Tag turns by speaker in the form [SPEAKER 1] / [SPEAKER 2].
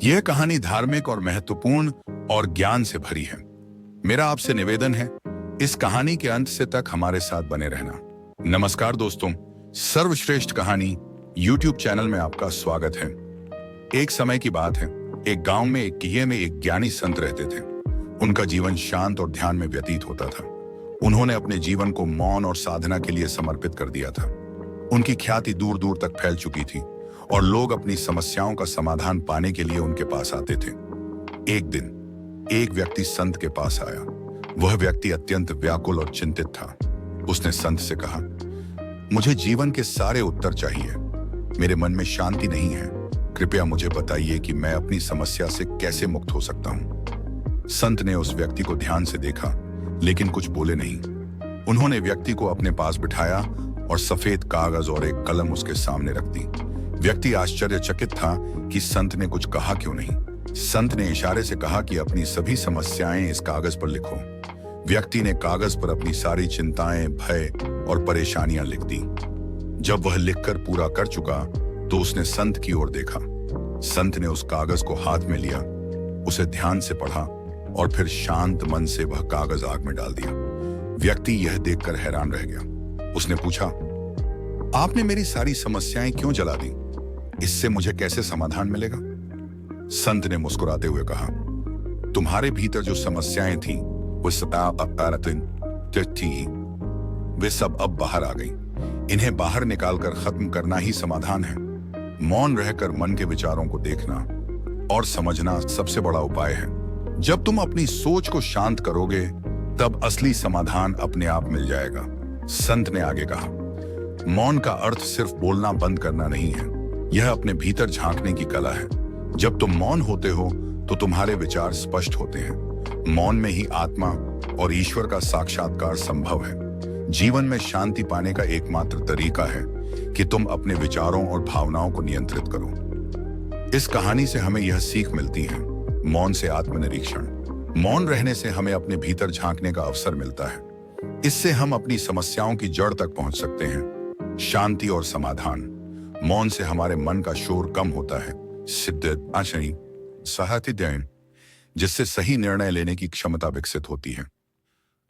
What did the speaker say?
[SPEAKER 1] यह कहानी धार्मिक और महत्वपूर्ण और ज्ञान से भरी है। मेरा आपसे निवेदन है, इस कहानी के अंत से तक हमारे साथ बने रहना। नमस्कार दोस्तों, सर्वश्रेष्ठ कहानी YouTube चैनल में आपका स्वागत है। एक समय की बात है, एक गांव में एक किले में एक ज्ञानी संत रहते थे। उनका जीवन शांत और ध्यान में व्यतीत होता था। उन्होंने अपने जीवन को मौन और साधना के लिए समर्पित कर दिया था। उनकी ख्याति दूर दूर तक फैल चुकी थी और लोग अपनी समस्याओं का समाधान पाने के लिए उनके पास आते थे। एक दिन एक व्यक्ति संत के पास आया। वह व्यक्ति अत्यंत व्याकुल और चिंतित था। उसने संत से कहा, मुझे जीवन के सारे उत्तर चाहिए। मेरे मन में शांति नहीं है। कृपया मुझे बताइए कि मैं अपनी समस्या से कैसे मुक्त हो सकता हूँ। संत ने उस व्यक्ति को ध्यान से देखा, लेकिन कुछ बोले नहीं। उन्होंने व्यक्ति को अपने पास बिठाया और सफेद कागज और एक कलम उसके सामने रख दी। व्यक्ति आश्चर्यचकित था कि संत ने कुछ कहा क्यों नहीं। संत ने इशारे से कहा कि अपनी सभी समस्याएं इस कागज पर लिखो। व्यक्ति ने कागज पर अपनी सारी चिंताएं, भय और परेशानियां लिख दी। जब वह लिखकर पूरा कर चुका तो उसने संत की ओर देखा। संत ने उस कागज को हाथ में लिया, उसे ध्यान से पढ़ा और फिर शांत मन से वह कागज आग में डाल दिया। व्यक्ति यह देखकर हैरान रह गया। उसने पूछा, आपने मेरी सारी समस्याएं क्यों जला दी? इससे मुझे कैसे समाधान मिलेगा? संत ने मुस्कुराते हुए कहा, तुम्हारे भीतर जो समस्याएं थी वे सब अब बाहर आ गईं। इन्हें बाहर निकालकर खत्म करना ही समाधान है। मौन रहकर मन के विचारों को देखना और समझना सबसे बड़ा उपाय है। जब तुम अपनी सोच को शांत करोगे तब असली समाधान अपने आप मिल जाएगा। संत ने आगे कहा, मौन का अर्थ सिर्फ बोलना बंद करना नहीं है, यह अपने भीतर झांकने की कला है। जब तुम मौन होते हो तो तुम्हारे विचार स्पष्ट होते हैं। मौन में ही आत्मा और ईश्वर का साक्षात्कार संभव है। जीवन में शांति पाने का एकमात्र तरीका है कि तुम अपने विचारों और भावनाओं को नियंत्रित करो। इस कहानी से हमें यह सीख मिलती है, मौन से आत्मनिरीक्षण। मौन रहने से हमें अपने भीतर झांकने का अवसर मिलता है। इससे हम अपनी समस्याओं की जड़ तक पहुंच सकते हैं। शांति और समाधान। मौन से हमारे मन का शोर कम होता है, जिससे सही निर्णय लेने की क्षमता विकसित होती है।